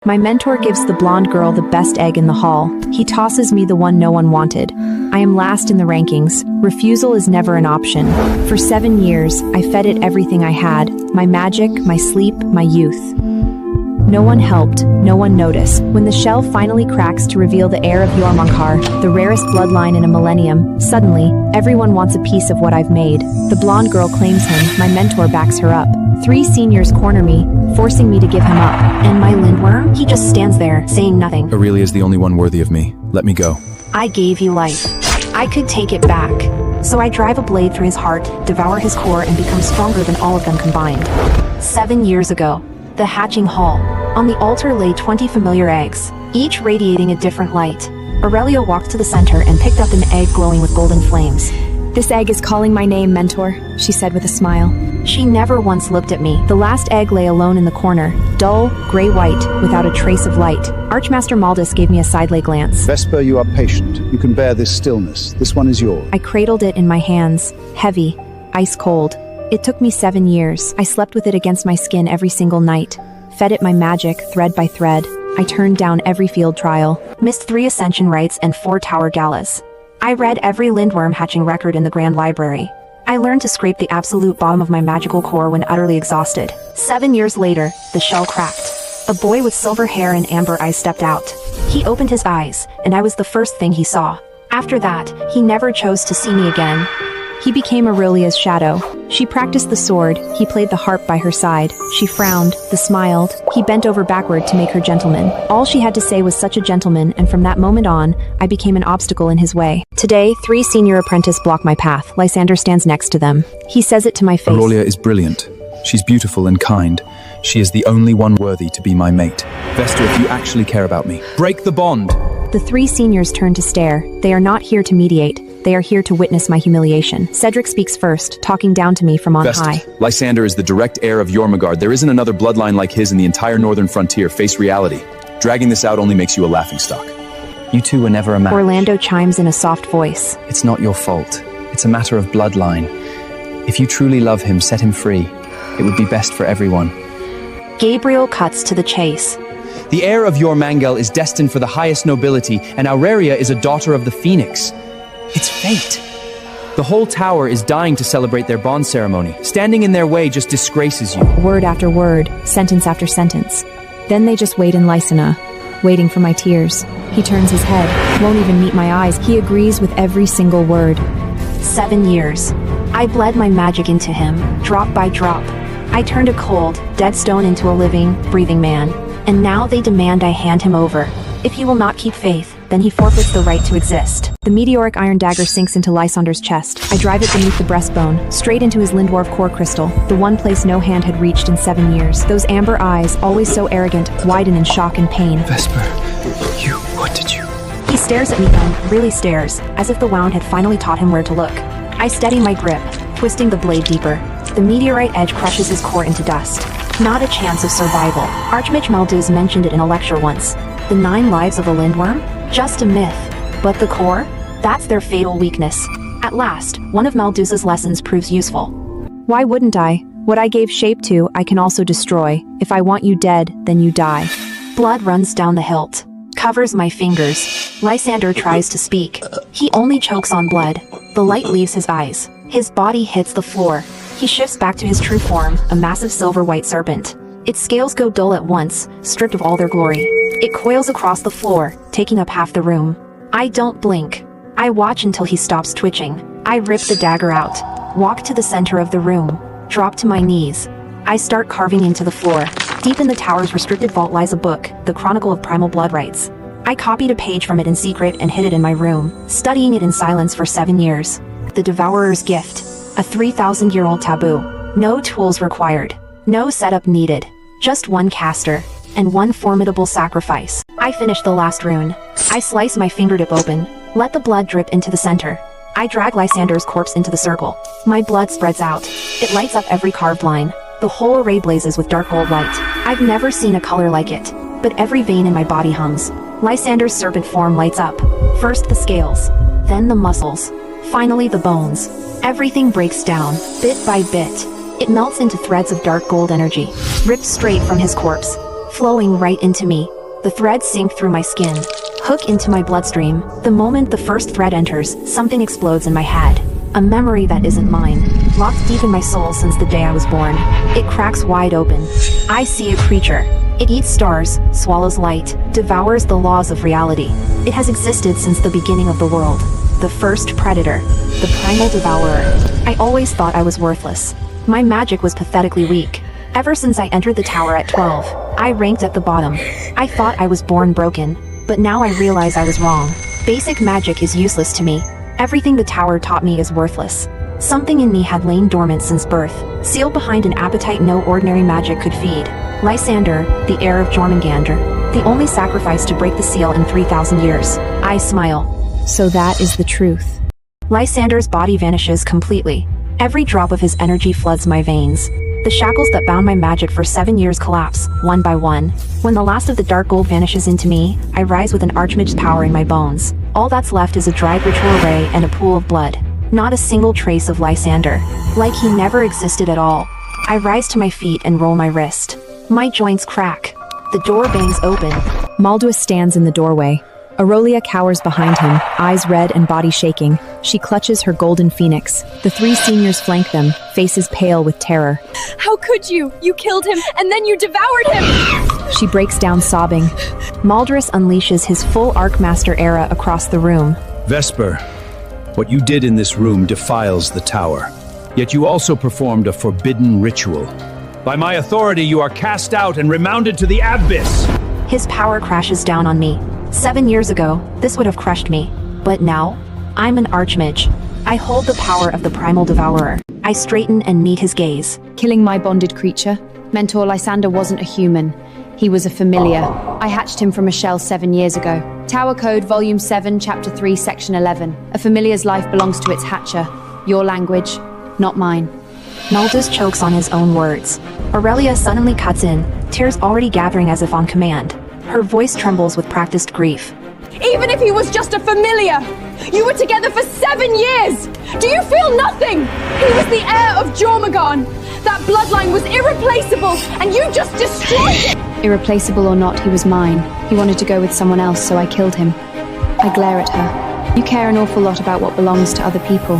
My mentor gives the blonde girl the best egg in the hall. He tosses me the one no one wanted. I am last in the rankings. Refusal is never an option. For 7 years, I fed it everything I had. My magic, my sleep, my youth. No one helped, no one noticed. When the shell finally cracks to reveal the heir of 𝑉𝒂𝒕𝒄𝒉𝒆𝒓, the rarest bloodline in a millennium, suddenly, everyone wants a piece of what I've made. The blonde girl claims him, my mentor backs her up. 3 seniors corner me, forcing me to give him up. And my lindworm? He just stands there, saying nothing. 𝒂𝒕𝒄𝒉𝒆𝒓 is the only one worthy of me. Let me go. I gave you life. I could take it back. So I drive a blade through his heart, devour his core, and become stronger than all of them combined. 7 years ago, the hatching hall. On the altar lay 20 familiar eggs, each radiating a different light. Aurelia walked to the center and picked up an egg glowing with golden flames. "This egg is calling my name, mentor," she said with a smile. She never once looked at me. The last egg lay alone in the corner, dull, gray-white, without a trace of light. Archmaster Maldus gave me a side-lay glance. Vesper, you are patient. You can bear this stillness. This one is yours. I cradled it in my hands, heavy, ice-cold. It took me 7 years. I slept with it against my skin every single night. Fed it my magic, thread by thread. I turned down every field trial. Missed 3 ascension rites and 4 tower galas. I read every lindworm hatching record in the Grand Library. I learned to scrape the absolute bottom of my magical core when utterly exhausted. 7 years later, the shell cracked. A boy with silver hair and amber eyes stepped out. He opened his eyes, and I was the first thing he saw. After that, he never chose to see me again. He became Aurelia's shadow. She practiced the sword, he played the harp by her side. She frowned, the smiled, he bent over backward to make her gentleman. All she had to say was such a gentleman, and from that moment on, I became an obstacle in his way. Today, 3 senior apprentices block my path. Lysander stands next to them. He says it to my face. Aurelia is brilliant. She's beautiful and kind. She is the only one worthy to be my mate. Vesta, if you actually care about me, break the bond! The 3 seniors turn to stare. They are not here to mediate. They are here to witness my humiliation. Cedric speaks first, talking down to me from on Vesta, high. Lysander is the direct heir of 𝑉𝒂𝒕𝒄𝒉𝒆𝒓. There isn't another bloodline like his in the entire northern frontier. Face reality. Dragging this out only makes you a laughingstock. You two were never a match. Orlando chimes in a soft voice. It's not your fault. It's a matter of bloodline. If you truly love him, set him free. It would be best for everyone. Gabriel cuts to the chase. The heir of 𝑉𝒂𝒕𝒄𝒉𝒆𝒓 is destined for the highest nobility, and Aurelia is a daughter of the Phoenix. It's fate. The whole tower is dying to celebrate their bond ceremony. Standing in their way just disgraces you. Word after word, sentence after sentence. Then they just wait in Lysina, waiting for my tears. He turns his head, won't even meet my eyes. He agrees with every single word. 7 years. I bled my magic into him, drop by drop. I turned a cold, dead stone into a living, breathing man. And now they demand I hand him over. If he will not keep faith, then he forfeits the right to exist. The meteoric iron dagger sinks into Lysander's chest. I drive it beneath the breastbone, straight into his Lindworm core crystal, the one place no hand had reached in 7 years. Those amber eyes, always so arrogant, widen in shock and pain. Vesper, what did you? He stares at me then, really stares, as if the wound had finally taught him where to look. I steady my grip, twisting the blade deeper. The meteorite edge crushes his core into dust. Not a chance of survival. Archmage Maldus mentioned it in a lecture once. The 9 lives of a lindworm? Just a myth. But the core? That's their fatal weakness. At last, one of Maldus's lessons proves useful. Why wouldn't I? What I gave shape to, I can also destroy. If I want you dead, then you die. Blood runs down the hilt. Covers my fingers. Lysander tries to speak. He only chokes on blood. The light leaves his eyes. His body hits the floor. He shifts back to his true form, a massive silver-white serpent. Its scales go dull at once, stripped of all their glory. It coils across the floor, taking up half the room. I don't blink. I watch until he stops twitching. I rip the dagger out, walk to the center of the room, drop to my knees. I start carving into the floor. Deep in the tower's restricted vault lies a book, the Chronicle of Primal Blood Rites. I copied a page from it in secret and hid it in my room, studying it in silence for 7 years. The Devourer's Gift. A 3,000-year-old taboo. No tools required. No setup needed. Just one caster. And one formidable sacrifice. I finish the last rune. I slice my fingertip open. Let the blood drip into the center. I drag Lysander's corpse into the circle. My blood spreads out. It lights up every carved line. The whole array blazes with dark gold light. I've never seen a color like it. But every vein in my body hums. Lysander's serpent form lights up. First the scales. Then the muscles. Finally the bones. Everything breaks down, bit by bit. It melts into threads of dark gold energy, ripped straight from his corpse. flowing right into me. The threads sink through my skin, hook into my bloodstream. The moment the first thread enters, something explodes in my head. A memory that isn't mine, locked deep in my soul since the day I was born. It cracks wide open. I see a creature. It eats stars, swallows light, devours the laws of reality. It has existed since the beginning of the world. The first predator, the primal devourer. I always thought I was worthless. My magic was pathetically weak. Ever since I entered the tower at 12, I ranked at the bottom. I thought I was born broken, but now I realize I was wrong. Basic magic is useless to me. Everything the tower taught me is worthless. Something in me had lain dormant since birth, sealed behind an appetite no ordinary magic could feed. Lysander, the heir of Jormungandr, the only sacrifice to break the seal in 3,000 years. I smile. So that is the truth. Lysander's body vanishes completely. Every drop of his energy floods my veins. The shackles that bound my magic for 7 years collapse, one by one. When the last of the dark gold vanishes into me, I rise with an archmage's power in my bones. All that's left is a dried ritual ray and a pool of blood. Not a single trace of Lysander. Like he never existed at all. I rise to my feet and roll my wrist. My joints crack. The door bangs open. Maldua stands in the doorway. Aurelia cowers behind him, eyes red and body shaking. She clutches her golden phoenix. The 3 seniors flank them, faces pale with terror. How could you? You killed him, and then you devoured him! She breaks down sobbing. Maldris unleashes his full Archmaster era across the room. Vesper, what you did in this room defiles the tower. Yet you also performed a forbidden ritual. By my authority, you are cast out and remounted to the abyss. His power crashes down on me. 7 years ago, this would have crushed me. But now, I'm an archmage. I hold the power of the primal devourer. I straighten and meet his gaze. Killing my bonded creature? Mentor, Lysander wasn't a human. He was a familiar. I hatched him from a shell 7 years ago. Tower Code, Volume 7, Chapter 3, Section 11. A familiar's life belongs to its hatcher. Your language, not mine. Maldus chokes on his own words. Aurelia suddenly cuts in, tears already gathering as if on command. Her voice trembles with practiced grief. Even if he was just a familiar, you were together for 7 years! Do you feel nothing? He was the heir of Jormungandr. That bloodline was irreplaceable, and you just destroyed it! Irreplaceable or not, he was mine. He wanted to go with someone else, so I killed him. I glare at her. You care an awful lot about what belongs to other people.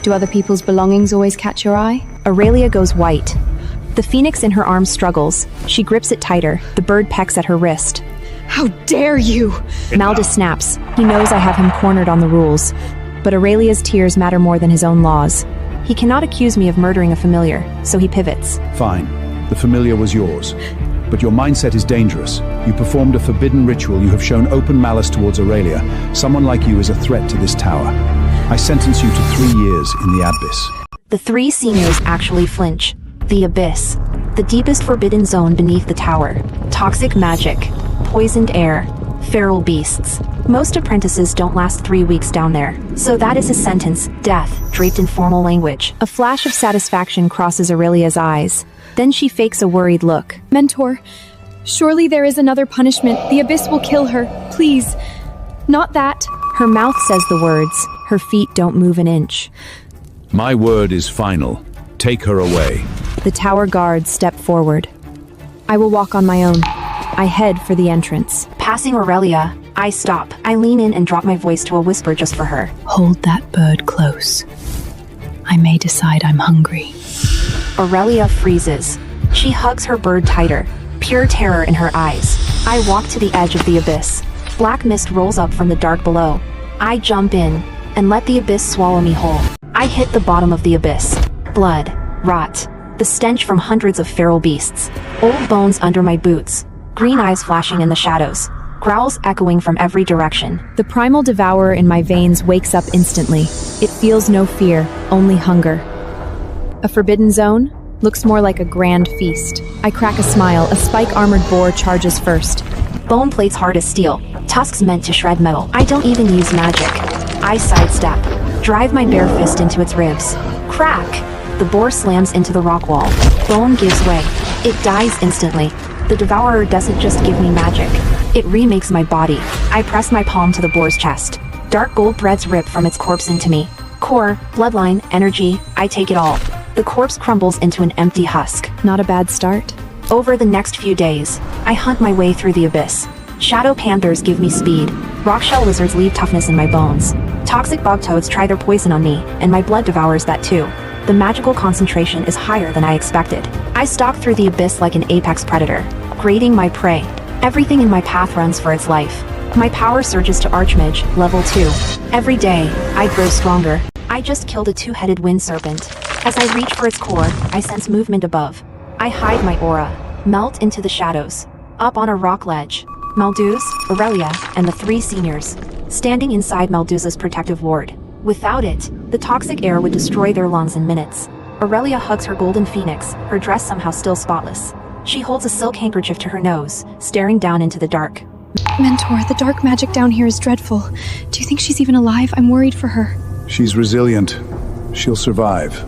Do other people's belongings always catch your eye? Aurelia goes white. The phoenix in her arm struggles. She grips it tighter. The bird pecks at her wrist. How dare you! Maldus snaps. He knows I have him cornered on the rules. But Aurelia's tears matter more than his own laws. He cannot accuse me of murdering a familiar, so he pivots. Fine. The familiar was yours. But your mindset is dangerous. You performed a forbidden ritual. You have shown open malice towards Aurelia. Someone like you is a threat to this tower. I sentence you to 3 years in the abyss. The 3 seniors actually flinch. The abyss. The deepest forbidden zone beneath the tower. Toxic magic. Poisoned air. Feral beasts. Most apprentices don't last 3 weeks down there. So that is his sentence, death, draped in formal language. A flash of satisfaction crosses Aurelia's eyes. Then she fakes a worried look. Mentor, surely there is another punishment. The abyss will kill her. Please. Not that. Her mouth says the words. Her feet don't move an inch. My word is final. Take her away. The tower guards step forward. I will walk on my own. I head for the entrance. Passing Aurelia, I stop. I lean in and drop my voice to a whisper just for her. Hold that bird close. I may decide I'm hungry. Aurelia freezes. She hugs her bird tighter, pure terror in her eyes. I walk to the edge of the abyss. Black mist rolls up from the dark below. I jump in and let the abyss swallow me whole. I hit the bottom of the abyss. Blood, rot, the stench from hundreds of feral beasts. Old bones under my boots, green eyes flashing in the shadows, growls echoing from every direction. The primal devourer in my veins wakes up instantly. It feels no fear, only hunger. A forbidden zone? Looks more like a grand feast. I crack a smile. A spike-armored boar charges first. Bone plates hard as steel, tusks meant to shred metal. I don't even use magic. I sidestep, drive my bare fist into its ribs. Crack! The boar slams into the rock wall. Bone gives way. It dies instantly. The devourer doesn't just give me magic. It remakes my body. I press my palm to the boar's chest. Dark gold threads rip from its corpse into me. Core, bloodline, energy, I take it all. The corpse crumbles into an empty husk. Not a bad start. Over the next few days, I hunt my way through the abyss. Shadow panthers give me speed. Rockshell lizards leave toughness in my bones. Toxic bog toads try their poison on me, and my blood devours that too. The magical concentration is higher than I expected. I stalk through the abyss like an apex predator, grading my prey. Everything in my path runs for its life. My power surges to Archmage, level 2. Every day, I grow stronger. I just killed a two-headed wind serpent. As I reach for its core, I sense movement above. I hide my aura, melt into the shadows. Up on a rock ledge, Malduz, Aurelia, and the 3 seniors, standing inside Malduz's protective ward. Without it, the toxic air would destroy their lungs in minutes. Aurelia hugs her golden phoenix, her dress somehow still spotless. She holds a silk handkerchief to her nose, staring down into the dark. Mentor, the dark magic down here is dreadful. Do you think she's even alive? I'm worried for her. She's resilient. She'll survive.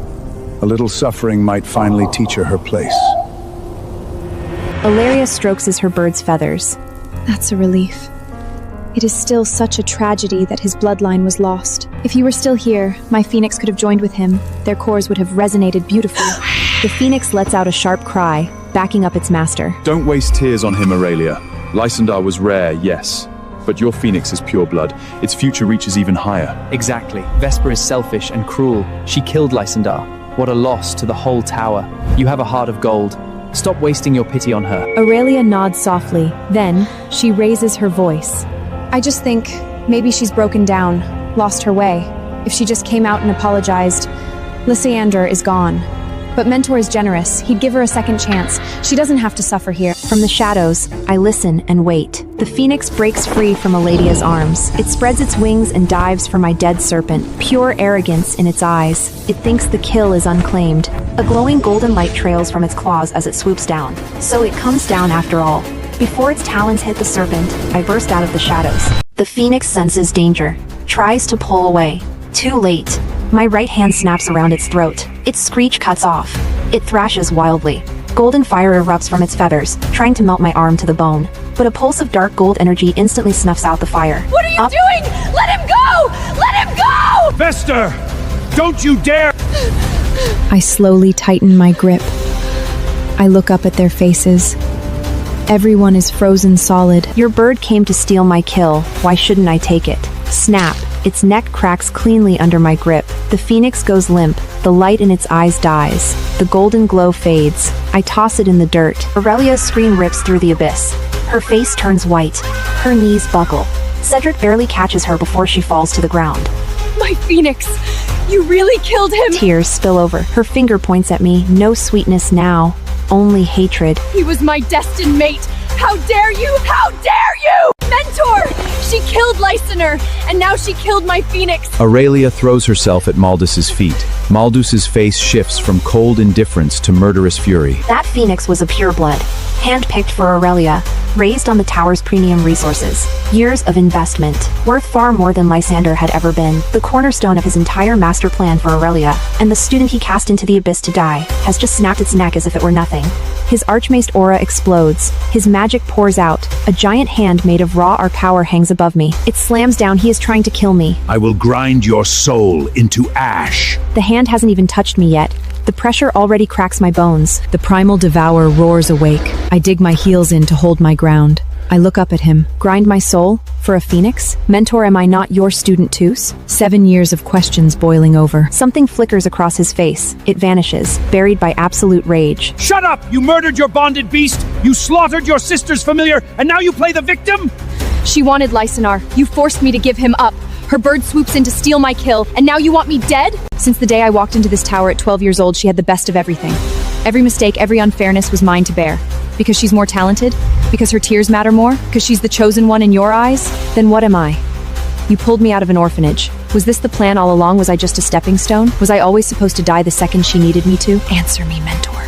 A little suffering might finally teach her her place. Ilaria strokes her bird's feathers. That's a relief. It is still such a tragedy that his bloodline was lost. If he were still here, my phoenix could have joined with him. Their cores would have resonated beautifully. The phoenix lets out a sharp cry, backing up its master. Don't waste tears on him, Aurelia. Lysandar was rare, yes. But your phoenix is pure blood. Its future reaches even higher. Exactly. Vesper is selfish and cruel. She killed Lysandar. What a loss to the whole tower. You have a heart of gold. Stop wasting your pity on her. Aurelia nods softly. Then, she raises her voice. I just think maybe she's broken down, lost her way. If she just came out and apologized, Lysandar is gone. But Mentor is generous. He'd give her a second chance. She doesn't have to suffer here. From the shadows, I listen and wait. The phoenix breaks free from Aladia's arms. It spreads its wings and dives for my dead serpent. Pure arrogance in its eyes. It thinks the kill is unclaimed. A glowing golden light trails from its claws as it swoops down. So it comes down after all. Before its talons hit the serpent, I burst out of the shadows. The phoenix senses danger, tries to pull away. Too late. My right hand snaps around its throat. Its screech cuts off. It thrashes wildly. Golden fire erupts from its feathers, trying to melt my arm to the bone. But a pulse of dark gold energy instantly snuffs out the fire. What are you doing? Let him go! Let him go! Vester! Don't you dare! I slowly tighten my grip. I look up at their faces. Everyone is frozen solid. Your bird came to steal my kill. Why shouldn't I take it? Snap. Its neck cracks cleanly under my grip. The phoenix goes limp. The light in its eyes dies. The golden glow fades. I toss it in the dirt. Aurelia's scream rips through the abyss. Her face turns white. Her knees buckle. Cedric barely catches her before she falls to the ground. My phoenix! You really killed him! Tears spill over. Her finger points at me. No sweetness now. Only hatred. He was my destined mate! How dare you! How dare you! Mentor! She killed Lysandar, and now she killed my phoenix! Aurelia throws herself at Maldus's feet. Maldus's face shifts from cold indifference to murderous fury. That phoenix was a pureblood, handpicked for Aurelia, raised on the tower's premium resources. Years of investment, worth far more than Lysandar had ever been. The cornerstone of his entire master plan for Aurelia, and the student he cast into the abyss to die, has just snapped its neck as if it were nothing. His archmace aura explodes. His magic pours out. A giant hand made of raw arc power hangs above me. It slams down. He is trying to kill me. I will grind your soul into ash. The hand hasn't even touched me yet. The pressure already cracks my bones. The primal devourer roars awake. I dig my heels in to hold my ground. I look up at him. Grind my soul? For a phoenix? Mentor, am I not your student too? 7 years of questions boiling over. Something flickers across his face. It vanishes, buried by absolute rage. Shut up! You murdered your bonded beast! You slaughtered your sister's familiar, and now you play the victim? She wanted Lysandar. You forced me to give him up. Her bird swoops in to steal my kill, and now you want me dead? Since the day I walked into this tower at 12 years old, she had the best of everything. Every mistake, every unfairness was mine to bear. Because she's more talented? Because her tears matter more? Because she's the chosen one in your eyes? Then what am I? You pulled me out of an orphanage. Was this the plan all along? Was I just a stepping stone? Was I always supposed to die the second she needed me to? Answer me, Mentor.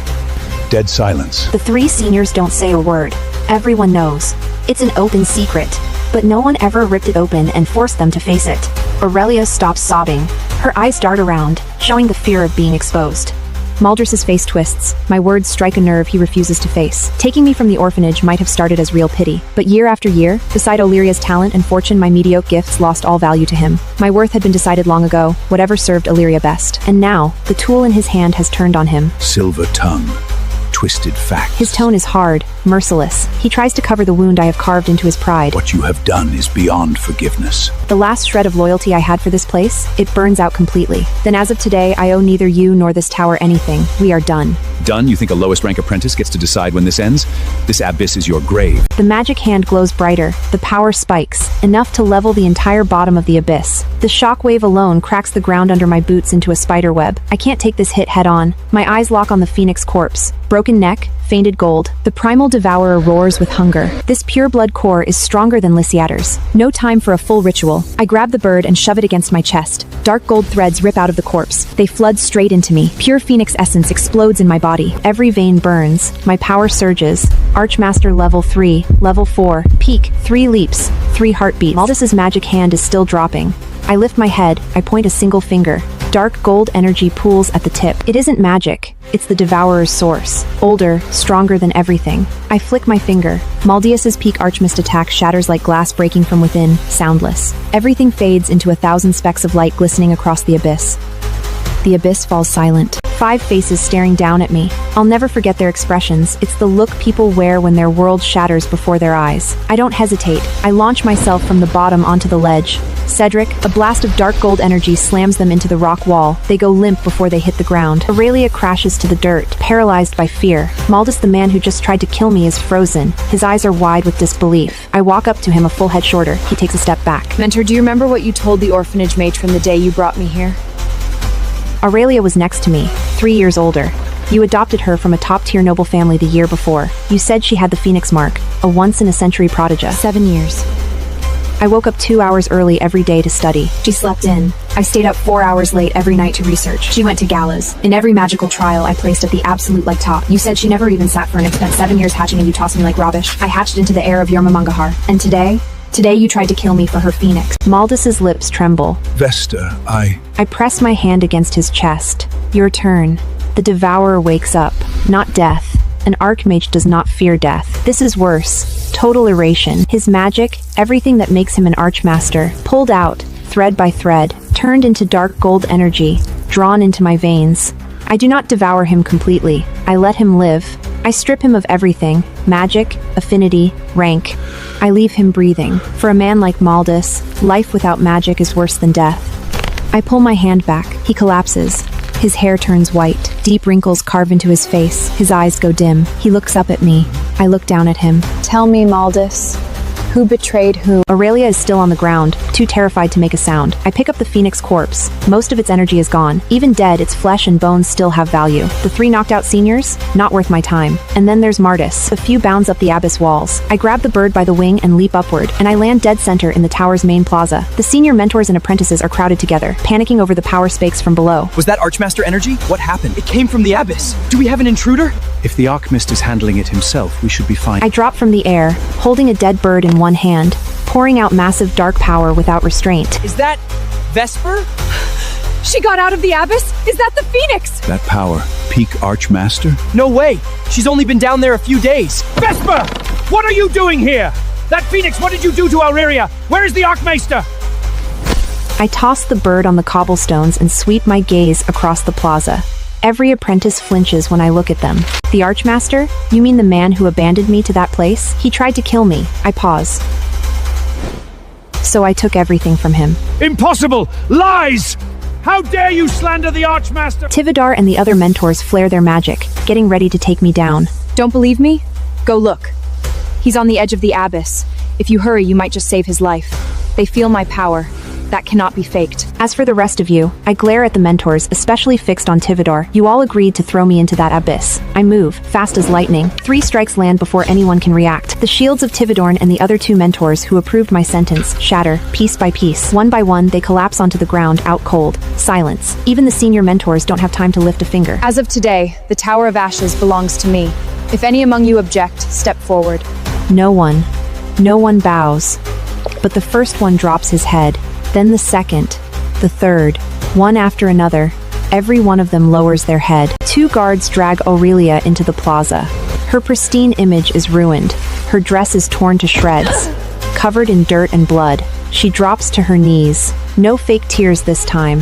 Dead silence. The 3 seniors don't say a word. Everyone knows. It's an open secret. But no one ever ripped it open and forced them to face it. Aurelia stops sobbing. Her eyes dart around, showing the fear of being exposed. Maldrus's face twists. My words strike a nerve he refuses to face. Taking me from the orphanage might have started as real pity. But year after year, beside Illyria's talent and fortune, my mediocre gifts lost all value to him. My worth had been decided long ago, whatever served Illyria best. And now, the tool in his hand has turned on him. Silver tongue. twisted facts. His tone is hard, merciless. He tries to cover the wound I have carved into his pride. What you have done is beyond forgiveness. The last shred of loyalty I had for this place, it burns out completely. Then as of today, I owe neither you nor this tower anything. We are done. Done? You think a lowest rank apprentice gets to decide when this ends? This abyss is your grave. The magic hand glows brighter. The power spikes, enough to level the entire bottom of the abyss. The shockwave alone cracks the ground under my boots into a spider web. I can't take this hit head on. My eyes lock on the phoenix corpse. Broken neck, fainted gold. The primal devourer roars with hunger. This pure blood core is stronger than 𝑑𝒓𝒊𝒆𝒓. No time for a full ritual. I grab the bird and shove it against my chest. Dark gold threads rip out of the corpse. They flood straight into me. Pure phoenix essence explodes in my body. Every vein burns. My power surges. Archmaster level 3, level 4, peak, 3 leaps, 3 heartbeats. 𝒊𝒆𝒄𝒉𝒆𝒓 magic hand is still dropping. I lift my head. I point a single finger. Dark gold energy pools at the tip. It isn't magic. It's the Devourer's source. Older, stronger than everything. I flick my finger. 𝒊𝒊𝒆𝒄𝒉𝒆𝒓 peak archmist attack shatters like glass breaking from within, soundless. Everything fades into 1,000 specks of light glistening across the abyss. The abyss falls silent. 5 faces staring down at me. I'll never forget their expressions. It's the look people wear when their world shatters before their eyes. I don't hesitate. I launch myself from the bottom onto the ledge. Cedric, a blast of dark gold energy slams them into the rock wall. They go limp before they hit the ground. 𝒂𝒊𝒆𝒄𝒉𝒆𝒓 crashes to the dirt, paralyzed by fear. 𝒊𝒊𝒆, the man who just tried to kill me, is frozen. His eyes are wide with disbelief. I walk up to him a full head shorter. He takes a step back. Mentor, do you remember what you told the orphanage matron the day you brought me here? Aurelia was next to me, 3 years older. You adopted her from a top-tier noble family the year before. You said she had the Phoenix mark, a once-in-a-century prodigy. 7 years. I woke up 2 hours early every day to study. She slept in. I stayed up 4 hours late every night to research. She went to galas. In every magical trial, I placed at the absolute like top. You said she never even sat for an spent 7 years hatching and you tossed me like rubbish. I hatched into the heir of 𝑦𝒓𝒐𝒌𝒆𝒏. And today you tried to kill me for her phoenix. 𝒊𝒆𝒄𝒉𝒆𝒓's lips tremble. Vesta, I press my hand against his chest. Your turn. The Devourer wakes up. Not death. An Archmage does not fear death. This is worse. Total erasure. His magic, everything that makes him an Archmaster, pulled out, thread by thread, turned into dark gold energy, drawn into my veins. I do not devour him completely. I let him live. I strip him of everything. Magic, affinity, rank. I leave him breathing. For a man like 𝒊𝒊𝒆𝒄𝒉𝒆𝒓, life without magic is worse than death. I pull my hand back. He collapses. His hair turns white. Deep wrinkles carve into his face. His eyes go dim. He looks up at me. I look down at him. Tell me, 𝒊𝒊𝒆𝒄, who betrayed whom? Aurelia is still on the ground, too terrified to make a sound. I pick up the Phoenix corpse. Most of its energy is gone. Even dead, its flesh and bones still have value. The 3 knocked out seniors? Not worth my time. And then there's 𝒊𝒊𝒆𝒄. A few bounds up the abyss walls. I grab the bird by the wing and leap upward, and I land dead center in the tower's main plaza. The senior mentors and apprentices are crowded together, panicking over the power spikes from below. Was that Archmaster energy? What happened? It came from the abyss. Do we have an intruder? if the Archmist is handling it himself, we should be fine. I drop from the air, holding a dead bird in one hand, pouring out massive dark power without restraint. Is that Vesper? She got out of the abyss? Is that the Phoenix? That power, peak Archmaster? No way! She's only been down there a few days. Vesper! What are you doing here? That Phoenix, what did you do to Aurelia? Where is the Archmaester? I toss the bird on the cobblestones and sweep my gaze across the plaza. Every apprentice flinches when I look at them. The Archmaster? You mean the man who abandoned me to that place? He tried to kill me. I pause. So I took everything from him. Impossible! Lies! How dare you slander the Archmaster? Tivadar and the other mentors flare their magic, getting ready to take me down. Don't believe me? Go look. He's on the edge of the abyss. If you hurry, you might just save his life. They feel my power. That cannot be faked. As for the rest of you, I glare at the mentors, especially fixed on Tivadar. You all agreed to throw me into that abyss. I move, fast as lightning. 3 strikes land before anyone can react. The shields of Tivadorn and the other 2 mentors who approved my sentence shatter, piece by piece. One by one, they collapse onto the ground, out cold. Silence. Even the senior mentors don't have time to lift a finger. As of today, the Tower of Ashes belongs to me. If any among you object, step forward. No one. No one bows. But the first one drops his head. Then the second, the third, one after another, every one of them lowers their head. 2 guards drag Aurelia into the plaza. Her pristine image is ruined. Her dress is torn to shreds. Covered in dirt and blood, she drops to her knees. No fake tears this time.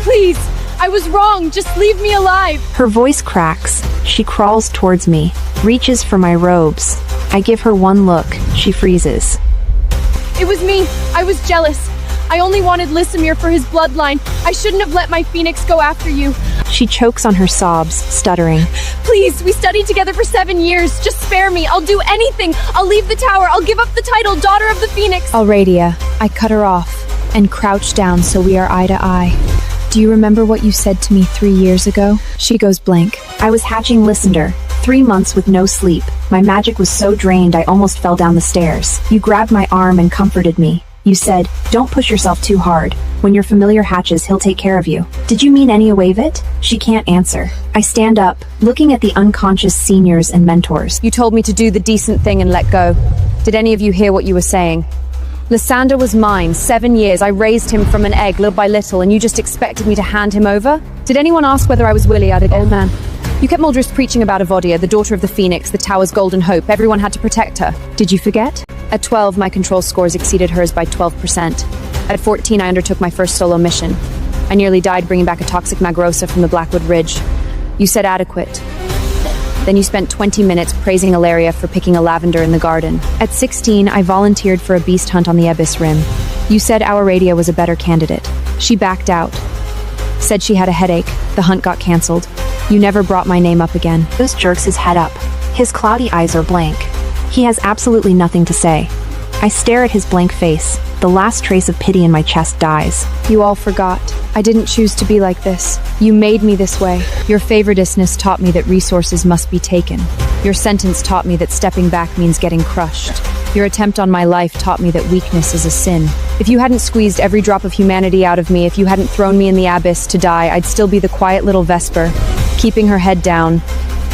Please, I was wrong. Just leave me alive. Her voice cracks. She crawls towards me, reaches for my robes. I give her one look. She freezes. It was me. I was jealous. I only wanted Lysamir for his bloodline. I shouldn't have let my phoenix go after you. She chokes on her sobs, stuttering. Please, we studied together for 7 years. Just spare me. I'll do anything. I'll leave the tower. I'll give up the title, Daughter of the Phoenix. Alradia, I cut her off and crouched down so we are eye to eye. Do you remember what you said to me 3 years ago? She goes blank. I was hatching Lysander. 3 months with no sleep. My magic was so drained I almost fell down the stairs. You grabbed my arm and comforted me. You said, don't push yourself too hard. When your familiar hatches, he'll take care of you. Did you mean any 𝑦𝒓𝒂𝒕𝒄𝒉𝒆𝒓? She can't answer. I stand up, looking at the unconscious seniors and mentors. You told me to do the decent thing and let go. Did any of you hear what you were saying? Lysander was mine, 7 years. I raised him from an egg little by little, and you just expected me to hand him over? Did anyone ask whether I was 𝑑𝒓𝒊𝒎𝒂𝒍? Old man. You kept Maldris preaching about �ဗ𝒂𝒕𝒄𝒉𝒆𝒓, the daughter of the Phoenix, the tower's golden hope. Everyone had to protect her. Did you forget? At 12, my control scores exceeded hers by 12%. At 14, I undertook my first solo mission. I nearly died bringing back a toxic 𝒔𝒐𝒻 from the Blackwood Ridge. You said adequate. Then you spent 20 minutes praising Ilaria for picking a lavender in the garden. At 16, I volunteered for a beast hunt on the Abyss Rim. You said 𝑎uradia was a better candidate. She backed out. Said she had a headache. The hunt got cancelled. You never brought my name up again. This jerks his head up. His cloudy eyes are blank. He has absolutely nothing to say. I stare at his blank face. The last trace of pity in my chest dies. You all forgot. I didn't choose to be like this. You made me this way. Your favoriteness taught me that resources must be taken. Your sentence taught me that stepping back means getting crushed. Your attempt on my life taught me that weakness is a sin. If you hadn't squeezed every drop of humanity out of me, if you hadn't thrown me in the abyss to die, I'd still be the quiet little Vesper, keeping her head down,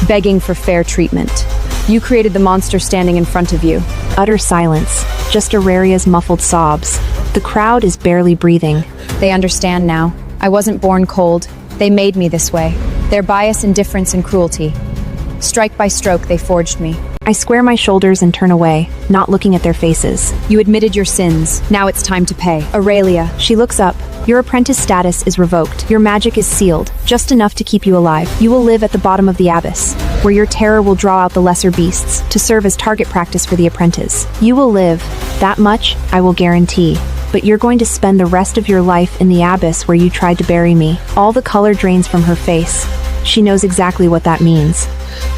begging for fair treatment. You created the monster standing in front of you. Utter silence. Just 𝑎uraria's muffled sobs. The crowd is barely breathing. They understand now. I wasn't born cold. They made me this way. Their bias, indifference, and cruelty. Stroke by stroke, they forged me. I square my shoulders and turn away, not looking at their faces. You admitted your sins. Now it's time to pay. Aurelia. She looks up. Your apprentice status is revoked. Your magic is sealed, just enough to keep you alive. You will live at the bottom of the abyss, where your terror will draw out the lesser beasts to serve as target practice for the apprentice. You will live. That much I will guarantee. But you're going to spend the rest of your life in the abyss where you tried to bury me. All the color drains from her face. She knows exactly what that means.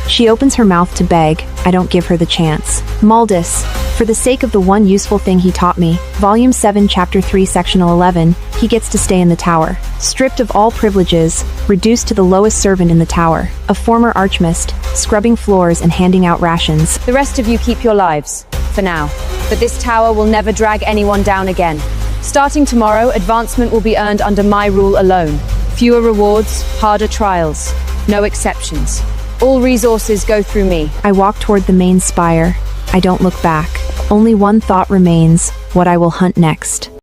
She opens her mouth to beg. I don't give her the chance. Maldis, for the sake of the one useful thing he taught me, Volume 7, Chapter 3, Sectional 11, he gets to stay in the tower. Stripped of all privileges, reduced to the lowest servant in the tower, a former archmist, scrubbing floors and handing out rations. The rest of you keep your lives, for now. But this tower will never drag anyone down again. Starting tomorrow, advancement will be earned under my rule alone. Fewer rewards, harder trials. No exceptions. All resources go through me. I walk toward the main spire. I don't look back. Only one thought remains: what I will hunt next.